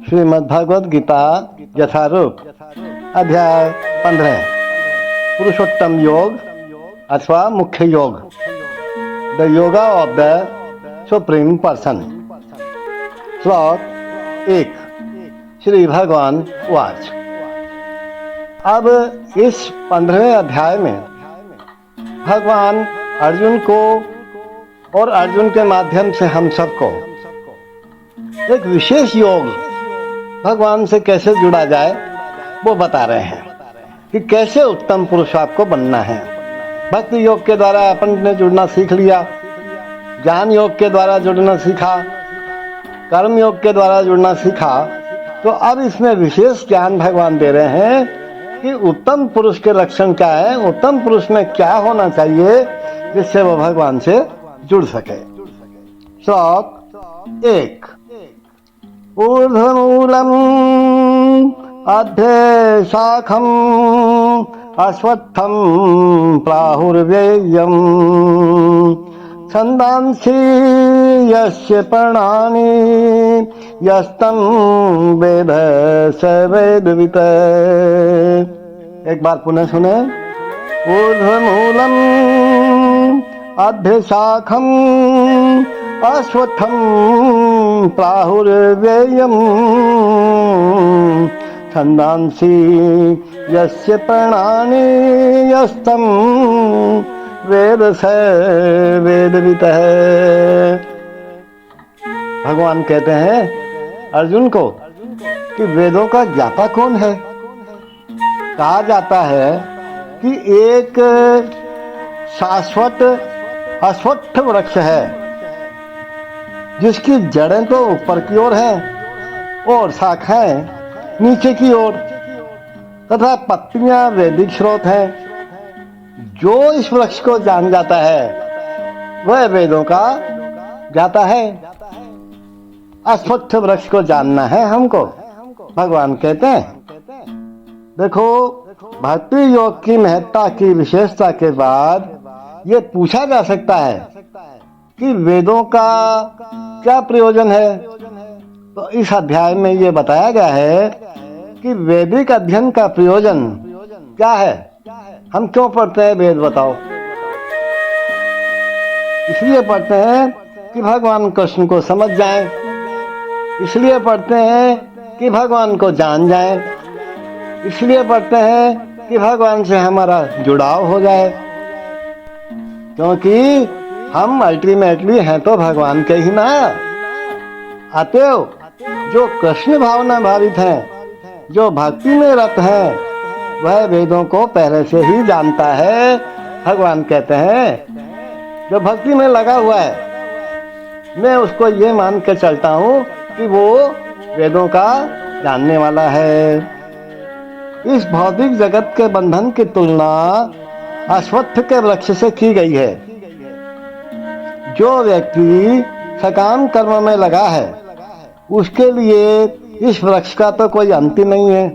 श्रीमद् भागवत गीता यथारूप अध्याय 15 पुरुषोत्तम योग अथवा मुख्य योग the yoga of the supreme person. श्लोक 1। श्री भगवान वाच। अब इस 15वें अध्याय में भगवान अर्जुन को और अर्जुन के माध्यम से हम सबको एक विशेष योग भगवान से कैसे जुड़ा जाए वो बता रहे हैं कि कैसे उत्तम पुरुष आपको बनना है। भक्ति योग के द्वारा अपन ने जुड़ना सीख लिया, ज्ञान योग के द्वारा जुड़ना सीखा, कर्म योग के द्वारा जुड़ना सीखा, तो अब इसमें विशेष ज्ञान भगवान दे रहे हैं कि उत्तम पुरुष के लक्षण क्या है, उत्तम पुरुष में क्या होना चाहिए जिससे वो भगवान से जुड़ सके। श्लोक 1। ऊर्ध्वमूलम् अध्ये शाखम् अश्वत्थं प्राहुर्व्ययम् छन्दांसि यस्य पर्णानि यस्तं वेद स वेदवित्। एक बार पुनः सुने। ऊर्ध्वमूलम् अध्ये शाखम् अश्वत्थं प्राहुर्व्ययम् छन्दांसि यस्य पर्णानि यस्तं वेद स वेदवितः। भगवान कहते हैं अर्जुन को कि वेदों का ज्ञाता कौन है। कहा जाता है कि एक शाश्वत अश्वत्थ वृक्ष है जिसकी जड़ें तो ऊपर की ओर हैं और शाखाएं नीचे की ओर, तथा पत्तियां वैदिक स्रोत हैं। जो इस वृक्ष को जान जाता है वह वेदों का ज्ञाता है। अश्वत्थ वृक्ष को जानना है हमको। भगवान कहते हैं देखो, भक्ति योग की महत्ता की विशेषता के बाद ये पूछा जा सकता है कि वेदों का क्या प्रयोजन है। तो इस अध्याय में ये बताया गया है कि वैदिक अध्ययन का प्रयोजन क्या है। हम क्यों पढ़ते हैं वेद बताओ। इसलिए पढ़ते हैं कि भगवान कृष्ण को समझ जाएं, इसलिए पढ़ते हैं कि भगवान को जान जाएं, इसलिए पढ़ते हैं कि भगवान से हमारा जुड़ाव हो जाए, क्योंकि हम अल्टीमेटली हैं तो भगवान के ही ना। अतएव जो कृष्ण भावना भावित हैं, जो भक्ति में रत हैं, वह वेदों को पहले से ही जानता है। भगवान कहते हैं जो भक्ति में लगा हुआ है मैं उसको ये मान के चलता हूँ कि वो वेदों का जानने वाला है। इस भौतिक जगत के बंधन की तुलना अश्वत्थ के वृक्ष से की गई है। जो व्यक्ति सकाम कर्म में लगा है उसके लिए इस वृक्ष का तो कोई अंत नहीं है।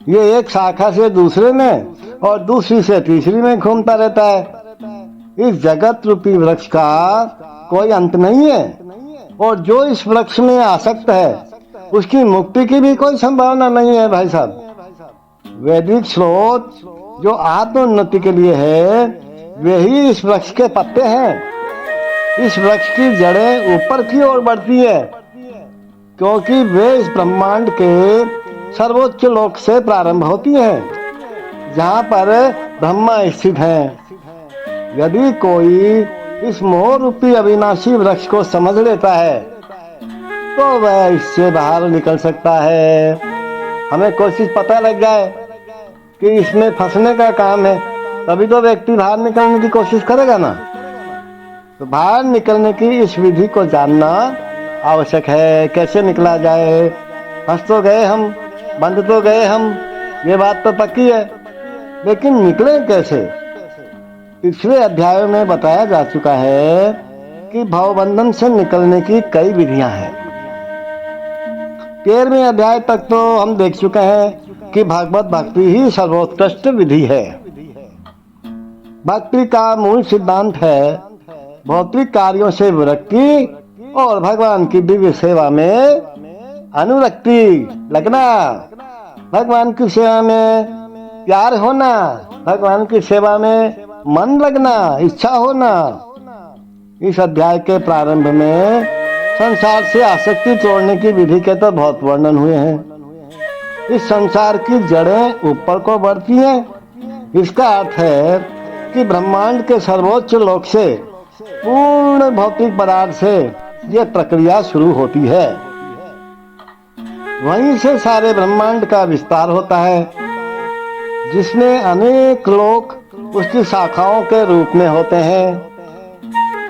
ये एक शाखा से दूसरे में और दूसरी से तीसरी में घूमता रहता है। इस जगत रूपी वृक्ष का कोई अंत नहीं है और जो इस वृक्ष में आसक्त है उसकी मुक्ति की भी कोई संभावना नहीं है। भाई साहब, वैदिक स्रोत जो आत्मोन्नति के लिए है वही इस वृक्ष के पत्ते हैं। इस वृक्ष की जड़ें ऊपर की ओर बढ़ती है क्योंकि वे इस ब्रह्मांड के सर्वोच्च लोक से प्रारंभ होती हैं जहाँ पर ब्रह्मा स्थित हैं। यदि कोई इस मोह रूपी अविनाशी वृक्ष को समझ लेता है तो वह इससे बाहर निकल सकता है। हमें कोशिश पता लग जाए कि इसमें फंसने का काम है तभी तो व्यक्ति बाहर निकलने की कोशिश करेगा ना। तो बाहर निकलने की इस विधि को जानना आवश्यक है। कैसे निकला जाए। फंस तो गए हम, बंद तो गए हम, ये बात तो पक्की है, लेकिन निकले कैसे। पिछले अध्यायों में बताया जा चुका है कि भवबंधन से निकलने की कई विधियां हैं। 13वें अध्याय तक तो हम देख चुके हैं कि भागवत भक्ति ही सर्वोत्कृष्ट विधि है। भक्ति का मूल सिद्धांत है भौतिक कार्यों से विरक्ति और भगवान की दिव्य सेवा में अनुरक्ति लगना, भगवान की सेवा में प्यार होना, भगवान की सेवा में मन लगना, इच्छा होना। इस अध्याय के प्रारंभ में संसार से आसक्ति तोड़ने की विधि के तो बहुत वर्णन हुए हैं। इस संसार की जड़ें ऊपर को बढ़ती हैं। इसका अर्थ है कि ब्रह्मांड के सर्वोच्च लोक से, पूर्ण भौतिक पदार्थ से यह प्रक्रिया शुरू होती है। वहीं से सारे ब्रह्मांड का विस्तार होता है, जिसमें अनेक लोक उसकी शाखाओं के रूप में होते हैं।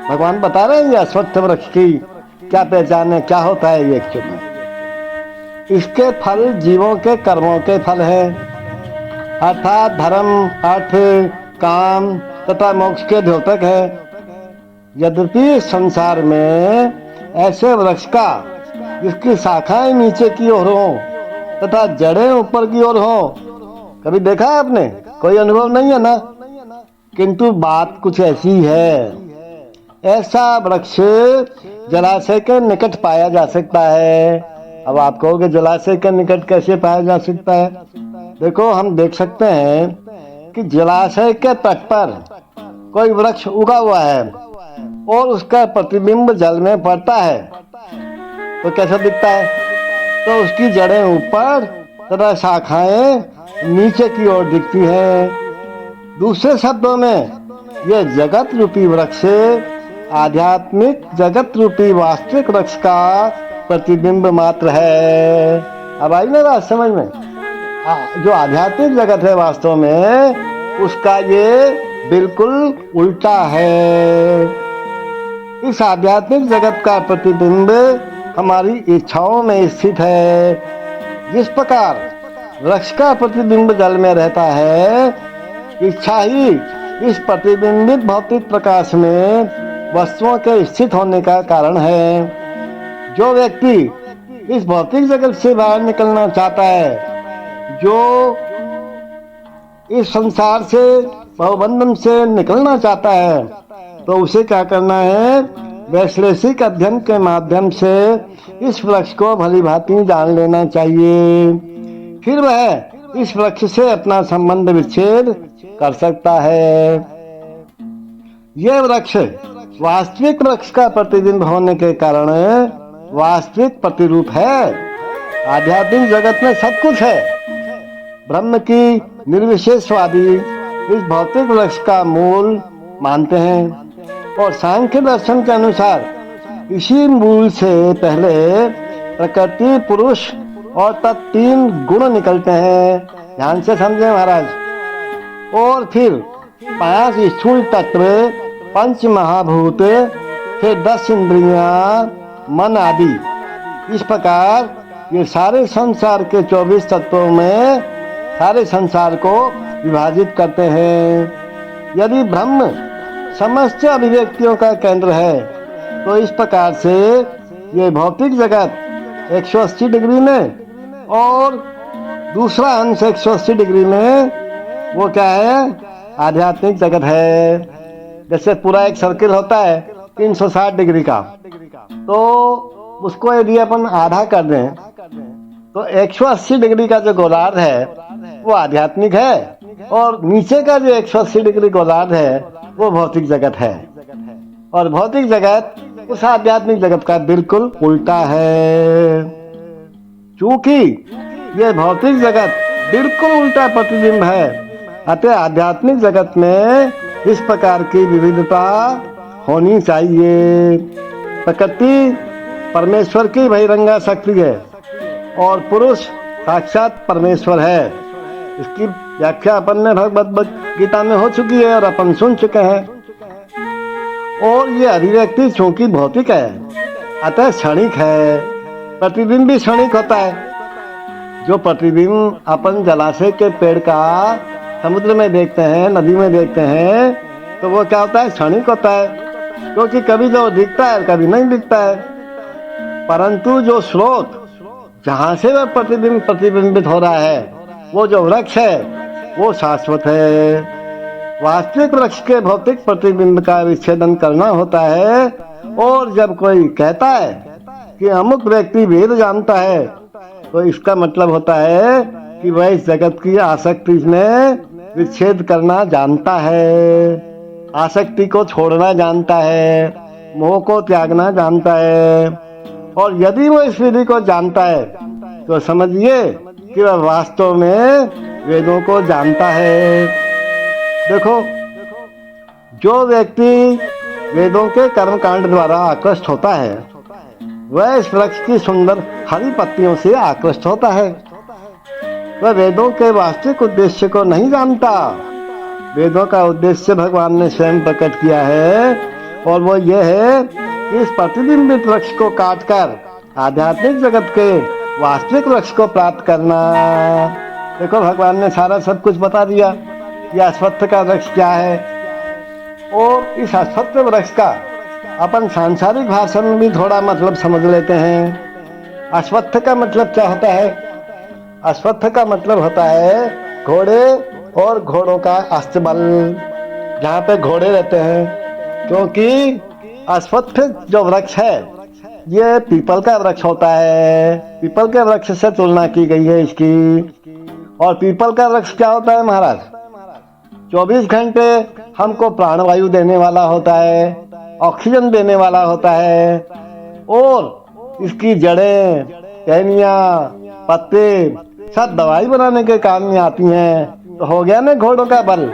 भगवान बता रहे हैं ये अश्वत्थ वृक्ष की क्या पहचान है, क्या होता है ये एक्चुअली। इसके फल जीवों के कर्मों के फल हैं, अर्थात धर्म, अर्थ, काम तथा मोक्ष के द्योतक है। यद्यपि संसार में ऐसे वृक्ष का जिसकी शाखाएं नीचे की ओर हो तथा जड़ें ऊपर की ओर हो, कभी देखा है आपने? कोई अनुभव नहीं है ना, किंतु बात कुछ ऐसी है। ऐसा वृक्ष जलाशय के निकट पाया जा सकता है। अब आप कहोगे जलाशय के निकट कैसे पाया जा सकता है? देखो, हम देख सकते हैं कि जलाशय के तट पर कोई वृक्ष उगा हुआ है और उसका प्रतिबिंब जल में पड़ता है, तो कैसा दिखता है? तो उसकी जड़ें ऊपर तथा शाखाएं नीचे की ओर दिखती हैं। दूसरे शब्दों में यह जगत रूपी वृक्ष आध्यात्मिक जगत रूपी वास्तविक वृक्ष का प्रतिबिंब मात्र है। अब आई ना बात समझ में? जो आध्यात्मिक जगत है वास्तव में उसका ये बिल्कुल उल्टा है। इस आध्यात्मिक जगत का प्रतिबिंब हमारी इच्छाओं में स्थित है। जिस प्रकार वृक्ष का प्रतिबिंब जल में रहता है, इच्छा ही इस प्रतिबिंबित भौतिक प्रकाश में वस्तुओं के स्थित होने का कारण है। जो व्यक्ति इस भौतिक जगत से बाहर निकलना चाहता है, जो इस संसार से, बहुबंधन से निकलना चाहता है, तो उसे क्या करना है? वैश्लेषिक अध्ययन के माध्यम से इस वृक्ष को भली भांति जान लेना चाहिए। फिर वह इस वृक्ष से अपना संबंध विच्छेद कर सकता है। यह वृक्ष वास्तविक वृक्ष का प्रतिबिंब होने के कारण वास्तविक प्रतिरूप है। आध्यात्मिक जगत में सब कुछ है। ब्रह्म की निर्विशेषवादी इस भौतिक वृक्ष का मूल मानते हैं और सांख्य दर्शन के अनुसार इसी मूल से पहले प्रकृति, पुरुष और तत्तीन गुण निकलते हैं। ध्यान से समझे महाराज। और फिर 5 स्थूल तत्व, 5 महाभूत, फिर 10 इंद्रियां, मन आदि। इस प्रकार ये सारे संसार के 24 तत्वों में सारे संसार को विभाजित करते हैं। यदि ब्रह्म समस्त अभिव्यक्तियों का केंद्र है, तो इस प्रकार से ये भौतिक जगत 180 डिग्री में और दूसरा अंश 180 डिग्री में, वो क्या है? आध्यात्मिक जगत है। जैसे पूरा एक सर्किल होता है 360 डिग्री का, तो उसको यदि अपन आधा कर दें तो 180 डिग्री का जो गोलार्ध है वो आध्यात्मिक है, और नीचे का जो 180 डिग्री गोलार्ध है वो भौतिक जगत है। और भौतिक जगत उस आध्यात्मिक जगत का बिल्कुल उल्टा है। चूंकि ये भौतिक जगत बिल्कुल उल्टा प्रतिबिंब है, अतः आध्यात्मिक जगत में इस प्रकार की विविधता होनी चाहिए। प्रकृति परमेश्वर की बहिरंगा शक्ति है और पुरुष साक्षात परमेश्वर है। इसकी व्याख्या अपन ने भगवद गीता में हो चुकी है और अपन सुन चुके हैं। और ये अभिव्यक्ति चूंकि भौतिक है, अतः क्षणिक है। प्रतिबिंब भी क्षणिक होता है। जो प्रतिबिंब अपन जलाशय के पेड़ का समुद्र में देखते हैं, नदी में देखते हैं, तो वो क्या होता है? क्षणिक होता है, क्योंकि कभी जो दिखता है कभी नहीं दिखता है। परंतु जो स्रोत जहाँ से वह प्रतिबिंब प्रतिबिंबित हो रहा है, वो जो वृक्ष है वो शाश्वत है। वास्तविक वृक्ष के भौतिक प्रतिबिंब का विच्छेदन करना होता है। और जब कोई कहता है कि अमुक व्यक्ति वेद जानता है, तो इसका मतलब होता है कि वह इस जगत की आसक्ति में विच्छेद करना जानता है, आसक्ति को छोड़ना जानता है, मोह को त्यागना जानता है। और यदि वो इस विधि को जानता है तो समझिए कि वह वास्तव में वेदों को जानता है। देखो, जो व्यक्ति वेदों के कर्मकांड द्वारा आकृष्ट होता है वह इस वृक्ष की सुंदर हरी पत्तियों से आकृष्ट होता है। वह वेदों के वास्तविक उद्देश्य को नहीं जानता। वेदों का उद्देश्य भगवान ने स्वयं प्रकट किया है, और वो ये है कि इस प्रतिबिंबित वृक्ष को काटकर आध्यात्मिक जगत के वास्तविक वृक्ष को प्राप्त करना। देखो, भगवान ने सारा सब कुछ बता दिया कि अश्वत्थ का वृक्ष क्या है, और इस अश्वत्थ वृक्ष का अपन सांसारिक भाषा में भी थोड़ा मतलब समझ लेते हैं। अश्वत्थ का मतलब क्या होता है? अश्वत्थ का मतलब होता है घोड़े और घोड़ों का अस्तबल, जहाँ पे घोड़े रहते हैं। क्योंकि अश्वत्थ जो वृक्ष है ये पीपल का वृक्ष होता है, पीपल के वृक्ष से तुलना की गई है इसकी। और पीपल का वृक्ष क्या होता है महाराज? 24 घंटे हमको प्राणवायु देने वाला होता है, ऑक्सीजन देने वाला होता है, और इसकी जड़ें, टहनियाँ, पत्ते सब दवाई बनाने के काम में आती हैं। तो हो गया ना घोड़ों का बल,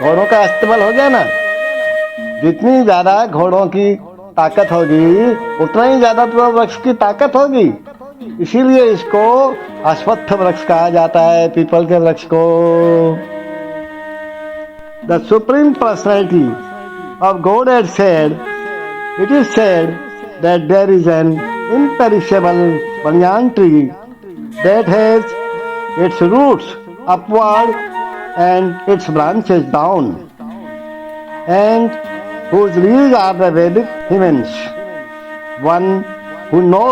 घोड़ों का अस्तबल हो गया ना। जितनी ज्यादा घोड़ों की ताकत होगी उतना ही ज्यादा तो वृक्ष की ताकत होगी। इसीलिए इसको अश्वत्थ वृक्ष कहा जाता है, पीपल के वृक्ष को। The supreme personality of Godhead said, it is said that there is an imperishable banyan tree that has its roots upward and its branches down, and whose leaves are the Vedic hymns. One who knows